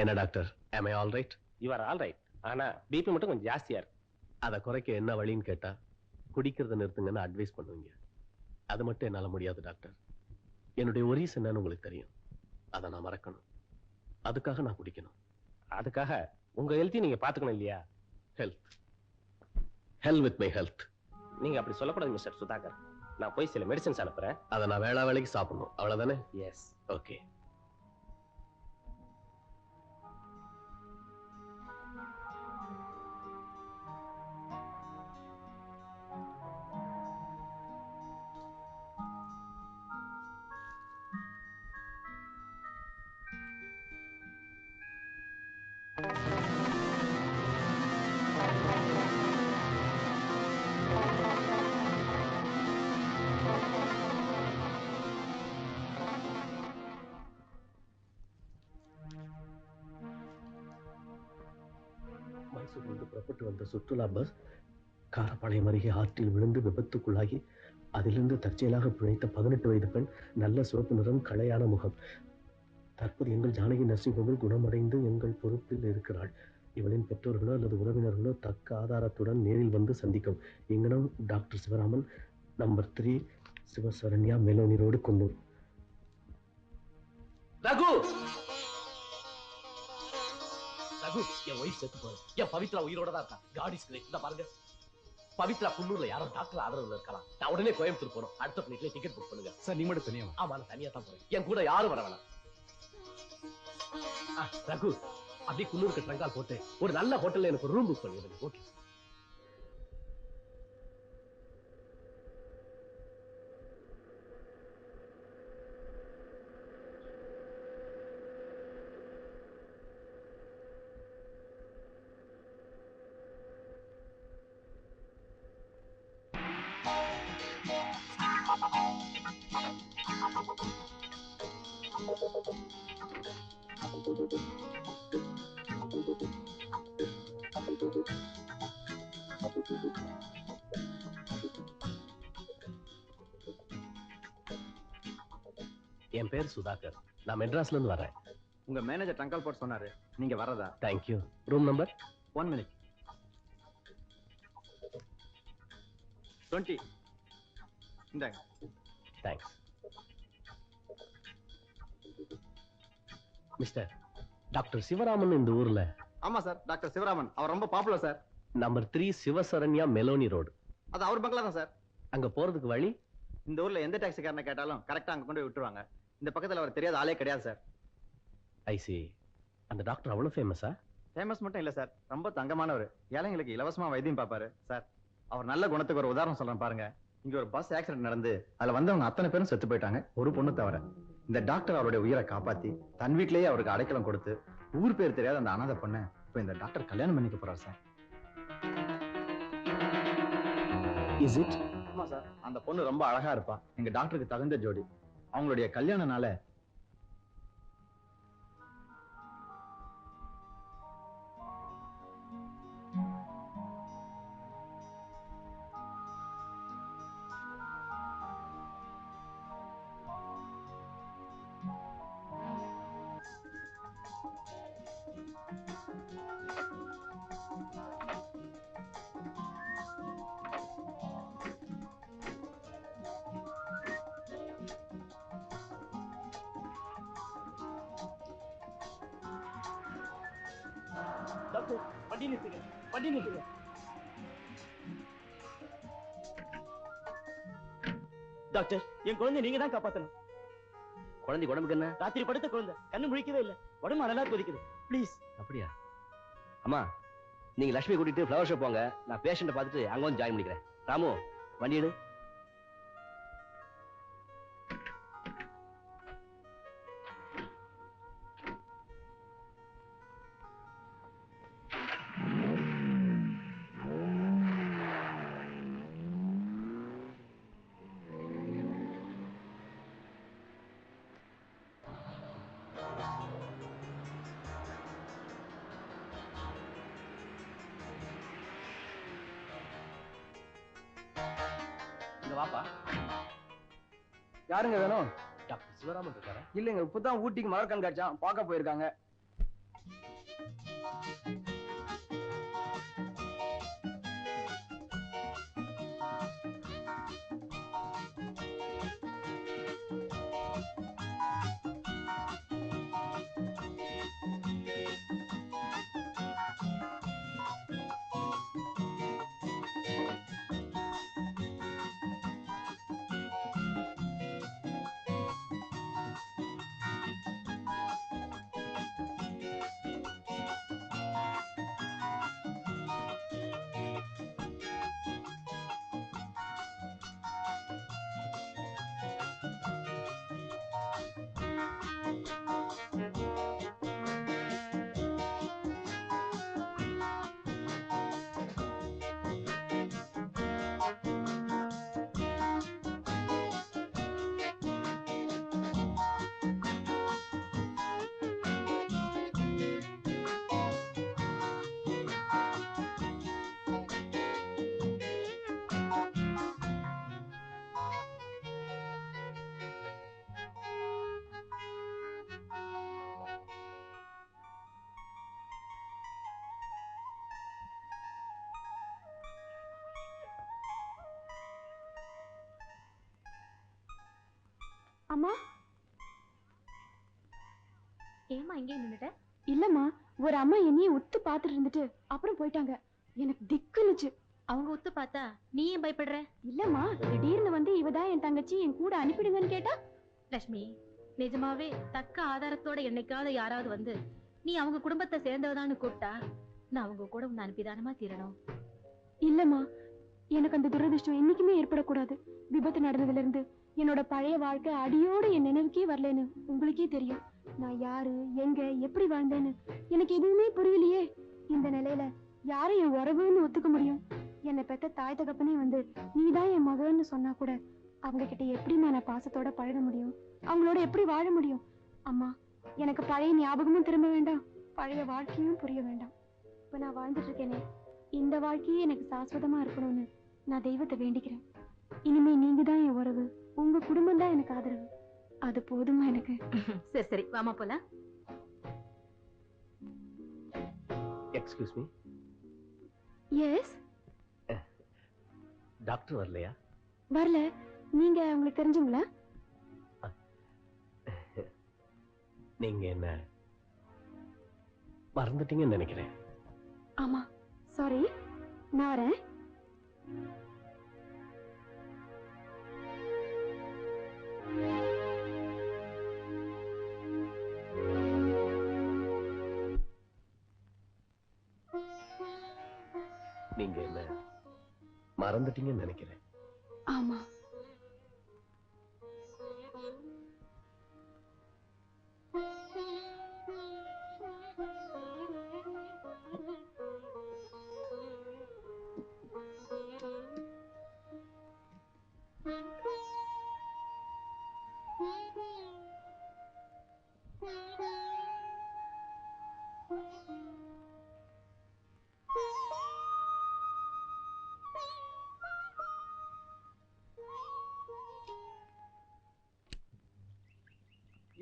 என்ன doctor, am I all right? You are all right. ஆனா BP மட்டும் கொஞ்சம் ஜாஸ்தியா இருக்கு. அதை குறைக்க என்ன வழின்னு கேட்டா குடிக்கிறத நிறுத்துங்கன்னு அட்வைஸ் பண்ணுவீங்க. அது மட்டும் என்னால முடியாது டாக்டர். என்னுடைய ஒரீஸ் என்னன்னு உங்களுக்கு தெரியும். அதை நான் மறக்கணும். அதுக்காக நான் குடிக்கணும். அதுக்காக உங்க ஹெல்த்தையும் நீங்க பாத்துக்கணும் இல்லையா? Health, hell with my health. நீங்க அப்படி சொல்லக்கூடாது மிஸ்டர் சுதாகர். நான் போய் சில மெடிசன்ஸ் அனுப்புறேன். அதை நான் வேளைக்கு சாப்பிடணும், அவ்வளவுதானே? எஸ். ஓகே. மைசூரிலிருந்து புறப்பட்டு வந்த சுற்றுலா பஸ் காரப்பாளையம் அருகே ஆற்றில் விழுந்து விபத்துக்குள்ளாகி அதிலிருந்து தற்செயலாக பிழைத்த 18 வயது பெண், நல்ல சிவப்பு நிறம், களையான முகம். தற்போது எங்கள் ஜானகி நர்சிங் குணமடைந்து எங்கள் பொறுப்பில் இருக்கிறாள். இவளின் பெற்றோர்களோ அல்லது உறவினர்களோ தக்க ஆதாரத்துடன் நேரில் வந்து சந்திக்கும். இங்கனம் டாக்டர் சிவராமன், நம்பர் 3 சிவசரண்யா மெலோனி ரோடு, குன்னூர். ரகு, ரகு, என் ஒய்ஃப் செத்து போற. என் பவித்ரா உயிரோட தான் இருக்கா. God is great. இந்த பாருங்க, பவித்ரா குன்னூர்ல யாரோ டாக்டர் ஆதரவுல இருக்கலாம். நான் உடனே கோயம்புத்தூர் போறோம். அடுத்த பிளைட்ல டிக்கெட் புக் பண்ணுங்க. சார் நீ மட்டும் தனியா? ஆமா, நான் தனியா தான் போறேன். என் கூட யாரும் வர வேணாம். ரகு, அப்படியே குன்னூருக்கு ட்ரங்கால் போட்டு ஒரு நல்ல ஹோட்டல்ல எனக்கு ஒரு ரூம் புக் பண்ணிடுங்க. ஓகே. என் பேர் சுதாகர். நான் மெட்ராஸ்ல இருந்து வரேன். உங்க மேனேஜர் டங்கல் போட்டு சொன்னாரு நீங்க வரதா. தேங்க்யூ. Room number 1 minute 20. இந்தாங்க. தேங்க்ஸ். மிஸ்டர், டாக்டர் சிவராமன் இந்த ஊர்ல? ஆமா சார், டாக்டர் சிவராமன். அவர் ரொம்ப பாப்புலர் சார். நம்பர் 3 சிவசரண்யா மெலோனி ரோடு. அது அவர் பங்களா தான் சார். அங்க போறதுக்கு வழி? இந்த ஊர்ல எந்த டாக்ஸிக்காரனை கேட்டாலும் கரெக்டா அங்க கொண்டு போய் விட்டுருவாங்க. இந்த பக்கத்துல அவர் தெரியாத ஆளே கிடையாது சார். ஐ சி. அந்த டாக்டர் அவ்வளவு ஃபேமஸா? ஃபேமஸ் மட்டும் இல்ல சார், ரொம்ப தங்கமானவர். ஏழைங்களுக்கு இலவசமா வைத்தியம் பார்ப்பாரு சார். அவர் நல்ல குணத்துக்கு ஒரு உதாரணம் சொல்றேன் பாருங்க. இங்க ஒரு பஸ் ஆக்சிடென்ட் நடந்து அதுல வந்தவங்க அத்தனை பேரும் செத்து போயிட்டாங்க, ஒரு பொண்ணு தவிர. இந்த டாக்டர் அவருடைய உயிரை காப்பாத்தி தன் வீட்லயே அவருக்கு அடைக்கலம் கொடுத்து ஊர் பேர் தெரியாத அந்த அனாதை பொண்ணை இப்ப இந்த டாக்டர் கல்யாணம் பண்ணிக்க போறாரு சார். Is it? ஆமா சார், அந்த பொண்ணு ரொம்ப அழகா இருப்பா. எங்க டாக்டருக்கு தகுந்த ஜோடி. அவங்களுடைய கல்யாணனால டாக்டர், வண்டி நிறுத்துங்க, வண்டி நிறுத்துங்க. டாக்டர், என் குழந்தை நீங்க தான் காப்பாத்தணும். குழந்தை உடம்புக்கு என்ன? ராத்திரி படுத்த குழந்தை, கண்ணு முழிக்கவே இல்ல, உடம்பு அனலா கொதிக்குது. ப்ளீஸ். அப்படியா? அம்மா, நீங்க லட்சுமி கூட்டிட்டு ஃப்ளவர் ஷோ போங்க. நான் பேஷண்ட பார்த்துட்டு அங்க வந்து ஜாயின் பண்ணிக்கிறேன். ராமு, வண்டி எடு. வாப்பா. யாருங்க வேணும்? டாக்டர் சிவராமன் இருக்காரா? இல்லைங்க, இப்பதான் ஊட்டிக்கு மலர் கண்காட்சியா பார்க்க போயிருக்காங்க. அம்மா, ஏமா இங்கே நின்னுட்ட? இல்லம்மா, ஒரு அம்மா என்னைய உத்து பாத்துட்டு இருந்துட்டு அப்புறம் போயிட்டாங்க. எனக்கு திக்குனுச்சு. அவங்க உத்து பார்த்தா நீ ஏன் பயப்படுற? இல்லம்மா, திடீர்னு வந்து இவதான் என் தங்கச்சி, என் கூட அனுப்பிடுங்கன்னு கேட்டா. லட்சுமி, நிஜமாவே தக்க ஆதாரத்தோட என்னைக்காவது யாராவது வந்து நீ அவங்க குடும்பத்தை சேர்ந்தவதான்னு கூப்பிட்டா நான் அவங்க கூட உன்னை அனுப்பிதானமா தீரணும். இல்லம்மா, எனக்கு அந்த துரதிர்ஷ்டம் என்னைக்குமே ஏற்படக்கூடாது. விபத்து நடந்ததுல இருந்து என்னோட பழைய வாழ்க்கை அடியோடு என் நினைவுக்கே வரலன்னு உங்களுக்கே தெரியும். நான் யாரு, எங்க, எப்படி வாழ்ந்தேன்னு எனக்கு எதுவுமே புரியலையே. இந்த நிலையில யாரை என் உறவுன்னு ஒத்துக்க முடியும்? என்னை பெத்த தாய் தகப்பனே வந்து நீதான் என் மகன்னு சொன்னா கூட அவங்க கிட்ட எப்படிமா நான் பாசத்தோட பழக முடியும்? அவங்களோட எப்படி வாழ முடியும்? அம்மா, எனக்கு பழைய ஞாபகமும் திரும்ப வேண்டாம், பழைய வாழ்க்கையும் புரிய வேண்டாம். இப்ப நான் வாழ்ந்துட்டு இருக்கேனே, இந்த வாழ்க்கையே எனக்கு சாஸ்வதமா இருக்கணும்னு நான் தெய்வத்தை வேண்டிக்கிறேன். இனிமே நீங்க தான் என் உறவு, உங்க குடும்பம் தான் எனக்கு ஆதரவு. அது போதுமா எனக்கு? சரி சரி, வாமா போலாம். Excuse me. எஸ். டாக்டர் வரலையா? வரல. நீங்க உங்களுக்கு தெரிஞ்சவங்களா? நீங்க என்ன மறந்துட்டீங்கன்னு நினைக்கிறேன். ஆமா, சாரி. நான் வரேன். நீங்க என்ன மறந்துட்டீங்கன்னு நினைக்கிறேன். ஆமா.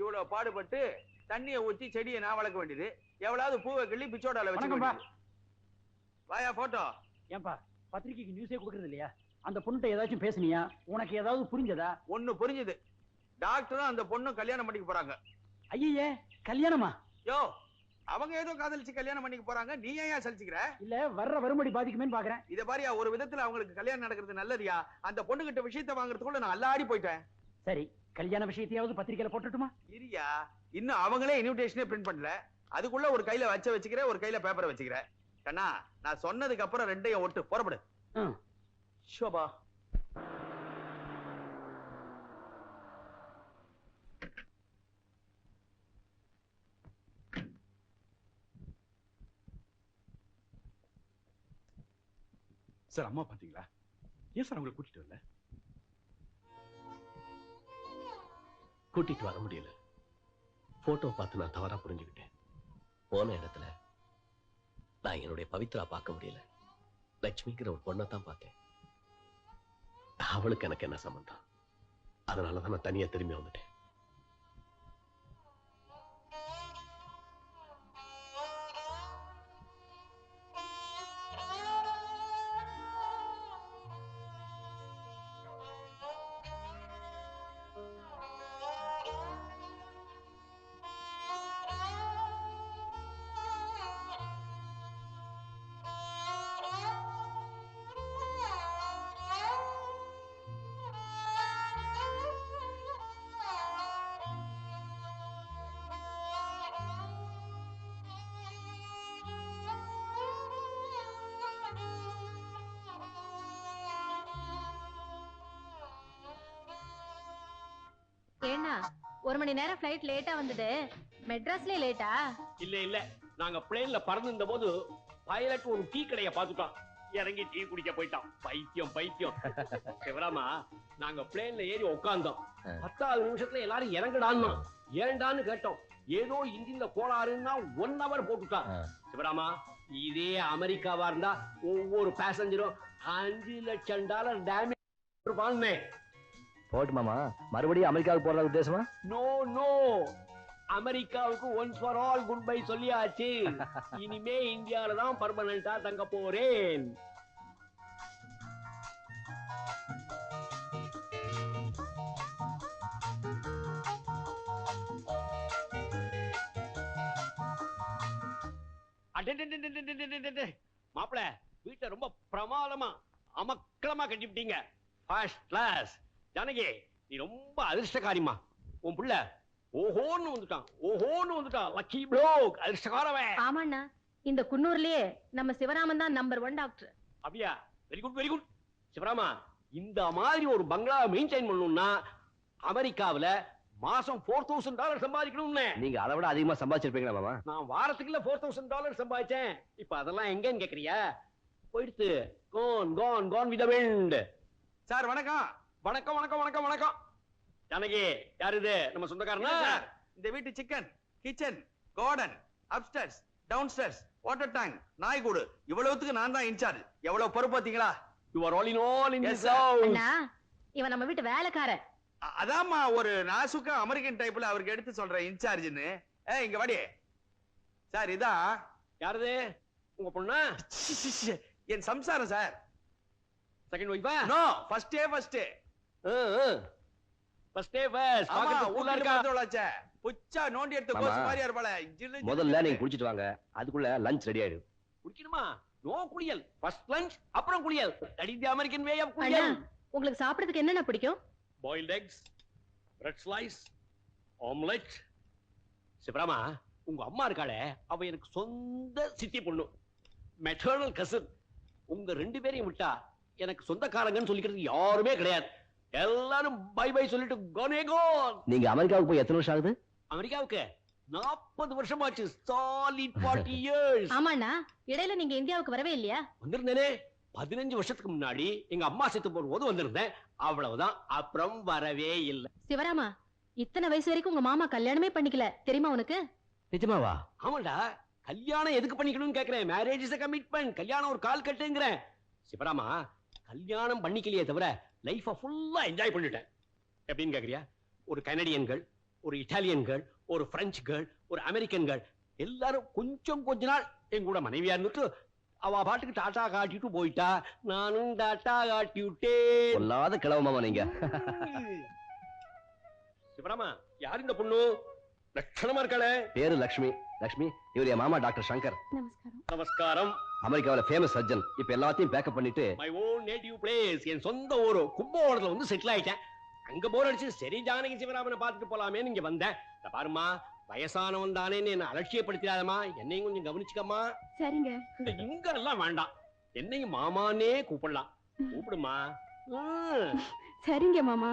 இவ்வளவு பாடுபட்டு தண்ணியை ஊத்தி செடியை நான் வளர்க்க வேண்டியது, எவ்வளவு பூவை கிள்ளி பிச்சோடால வச்சு. வாயா போட்டோ. ஏன்பா பத்திரிக்கைக்கு நியூஸே கொடுக்கறது இல்லையா? அந்த பொண்ணுட்ட ஏதாச்சும் பேசுனியா? உனக்கு ஏதாவது புரிஞ்சதா? ஒண்ணு புரிஞ்சது. டாக்டரும் அந்த பொண்ணும் கல்யாணம் பண்ணிக்க போறாங்க. ஐயே, கல்யாணமா? யோ, அவங்க ஏதோ காதலிச்சு கல்யாணம் பண்ணிக்க போறாங்க, நீ ஏன் சலிச்சுக்கிற? இல்ல வர்ற வரும்படி பாதிக்குமேன்னு பாக்குறேன். இத பாரியா, ஒரு விதத்துல அவங்களுக்கு கல்யாணம் நடக்கிறது நல்லதுயா. அந்த பொண்ணு கிட்ட விஷயத்தை வாங்குறதுக்குள்ள நான் அல்லாடி போயிட்டேன். சரி, கல்யாண விஷயத்தையாவது பத்திரிக்கையில போட்டுட்டுமா? இரியா, இன்னும் அவங்களே இன்விடேஷனே பிரிண்ட் பண்ணல. அதுக்குள்ள ஒரு கையில வச்சுக்கிற, ஒரு கையில பேப்பரை வச்சுக்கிற. கண்ணா, நான் சொன்னதுக்கு அப்புறம் ரெண்டையும் ஒட்டு புறப்படு. ஷோபா. சார், அம்மா பாத்தீங்களா? ஏன் சார் அவங்களை கூட்டிட்டு வரல? கூட்டிட்டு வர முடியல. போட்டோ பார்த்து நான் தவறா புரிஞ்சுக்கிட்டேன். போன இடத்துல நான் என்னுடைய பவித்ரா பார்க்க முடியல. லட்சுமிங்கிற ஒரு பொண்ணை தான் பார்த்தேன். அவளுக்கு எனக்கு என்ன சம்பந்தம்? அதனாலதான் நான் தனியா திரும்பி வந்துட்டேன். மாமா 1 மணி நேரம் ஃபிளைட் லேட்டா வந்தது. மெட்ராஸ்லயே லேட்டா? இல்ல நாங்க பிளேன்ல பறந்திருந்த போது பைலட் ஒரு டீ கடையை பார்த்துட்டான். இறங்கி டீ குடிக்க போயிட்டான். பைத்தியம் சிவராமா, நாங்க பிளேன்ல ஏறி உட்கார்ந்தோம். 10வது நிமிஷத்துல எல்லாரும் இறங்குடான்னு. ஏண்டான்னு கேட்டோம். ஏதோ இன்ஜின்ல கோளாறுன்னா 1 hour போட்டுட்டான். சிவராமா, இதே அமெரிக்காவா இருந்தா ஒவ்வொரு பேசஞ்சரும் $5 லட்சம் டேமேஜ் போட்டு மாமா, மறுபடியும் அமெரிக்காவுக்கு போறதா உத்தேசமா? நோ அமெரிக்காவுக்கு once for all good bye சொல்லியாச்சு. இனிமே இந்தியால தான் பர்மனண்டா தங்க போறேன். மாப்பிள, வீட்டை ரொம்ப பிரமாதமா அமக்கலமா கட்டிவிட்டீங்க. First class. ஜானகி, நீ ரொம்ப அதிர்ஷ்டக்காரிமா. உன் புள்ள ஓஹோன்னு வந்துட்டான். லக்கி ப்ளோக், அதிர்ஷ்டக்காரவன். ஆமாண்ணா, இந்த குன்னூர்லயே நம்ம சிவராமன் தான் நம்பர் 1 டாக்டர். அப்படியா? Very good. சிவராமா, இந்த மாதிரி ஒரு பங்களா மெயின்டைன் பண்ணணும்னா அமெரிக்காவுல மாசம் $4,000 சம்பாதிக்கணும்னு. நீங்க அதை விட அதிகமா சம்பாதிச்சிருப்பீங்களா மாமா? நான் வாரத்துக்குள்ள $4,000 சம்பாதிச்சேன். இப்ப அதெல்லாம் எங்கன்னு கேக்குறியா? போயிடுத்து. gone with the wind. Sir வணக்கம். வணக்கம். ஜானகி, யாரு இது? நம்ம சொந்தக்காரனா? சார், இந்த வீட்டு chicken, kitchen, garden, upstairs, downstairs, water tank, நாய்கூடு, இவ்வளவுத்துக்கு நான் தான் இன்சார்ஜ். எவ்வளவு பொறுப்பு பாத்தீங்களா? You are all in all in Yes, this sir. house. அண்ணா, இவன் நம்ம வீட்டு வேலைக்காரன். அதாம்மா ஒரு நாசுக்கா அமெரிக்கன் டைப்ல அவருக்கு எடுத்து சொல்றேன் இன்சார்ஜ்னு. இங்க வாடி. சார் இதான். யாரது? உங்க பொண்ணா? என் சம்சாரம் சார். செகண்ட் ஒய்ஃபா? No, first day. ஃபர்ஸ்ட் பாக்கறது கூலா இருக்கா? புச்சா நோண்டி எடுத்து மாமா, கோஸ் மாதிரியா இருப்பாளே. முதல்ல நீங்க குடிச்சிட்டு வாங்க, அதுக்குள்ள லஞ்ச் ரெடி ஆயிடும். குடிக்கணுமா? நோ குளியல். ஃபர்ஸ்ட் லஞ்ச், அப்புறம் குளியல். That is the American way of அண்ணா, குளியல். உங்களுக்கு சாப்பிடுறதுக்கு என்னென்ன பிடிக்கும்? Boiled eggs, bread slice, omelette. Sivarama, உங்க அம்மா இருக்காளே, அவ எனக்கு சொந்த சித்தி பொண்ணு. Maternal cousin. உங்க 2 பேரையும் விட்டா எனக்கு சொந்தக்காரங்கன்னு சொல்லிக்கிறது யாருமே கிடையாது. எல்லாரும் பை பை சொல்லிட்டு கோனே கோன். நீங்க அமெரிக்காவுக்கு போய் எத்தனை வருஷம் ஆகுது? அமெரிக்காவுக்கு 40 வருஷம் ஆச்சு. Solid 40 years. ஆமாண்ணா, இடையில நீங்க இந்தியாவுக்கு வரவே இல்லையா? வந்திருந்தேனே. 15 வருஷத்துக்கு முன்னாடி எங்க அம்மா செத்து போகும்போது வந்திருந்தேன். அவ்வளவுதான். அப்புறம் வரவே இல்லை. சிவராமா, இத்தனை வயசு வரைக்கும் உங்க மாமா கல்யாணமே பண்ணிக்கல, தெரியுமா உனக்கு? நிஜமாவா? ஆமாண்டா, கல்யாணம் எதுக்கு பண்ணிக்கணும்னு கேக்குறேன். Marriage is a commitment. கல்யாணம் ஒரு கால் கட்டுங்கிறேன். சிவராமா, கல்யாணம் பண்ணிக்கலையே தவிர லைஃப ஃபுல்லா என்ஜாய் பண்ணிட்டேன். எப்படின்னு கேக்குறியா? ஒரு கனடியன் கேர்ள், ஒரு இட்டாலியன் கேர்ள், ஒரு பிரெஞ்சு கேர்ள், ஒரு அமெரிக்கன் கேர்ள், எல்லாரும் கொஞ்ச நாள் என் கூட மனைவியா இருந்துட்டு அவ பாட்டுக்கு டாட்டா காட்டிட்டு போயிட்டா. நானும் டாட்டா காட்டி விட்டேன். சொல்லாத கிழவ மாமா நீங்க. சிவராமா, யார் இந்த பொண்ணு? லட்சணமா இருக்காளே. பேரு லக்ஷ்மி. இவர் என் மாமா டாக்டர் சங்கர். நமஸ்காரம். நமஸ்காரம். அமெரிக்காவில ஃபேமஸ் சர்ஜன். இப்ப எல்லாத்தையும் பேக்கப் பண்ணிட்டு மை ஓன் நேட்டிவ் பிளேஸ், என் சொந்த ஊரு கும்பகோணத்துல வந்து செட்டில் ஆயிட்டேன். அங்க போர் அடிச்சு சரி ஜானகி சிவராமனை பார்த்துட்டு போலாமேன்னு இங்க வந்தேன். பாருமா, வயசானவன் தானே என்ன அலட்சியப்படுத்திடாதமா. என்னையும் கொஞ்சம் கவனிச்சுக்கம்மா. சரிங்க. இந்த இங்க எல்லாம் வேண்டாம், என்னையும் மாமானே கூப்பிடலாம். கூப்பிடுமா. சரிங்க மாமா.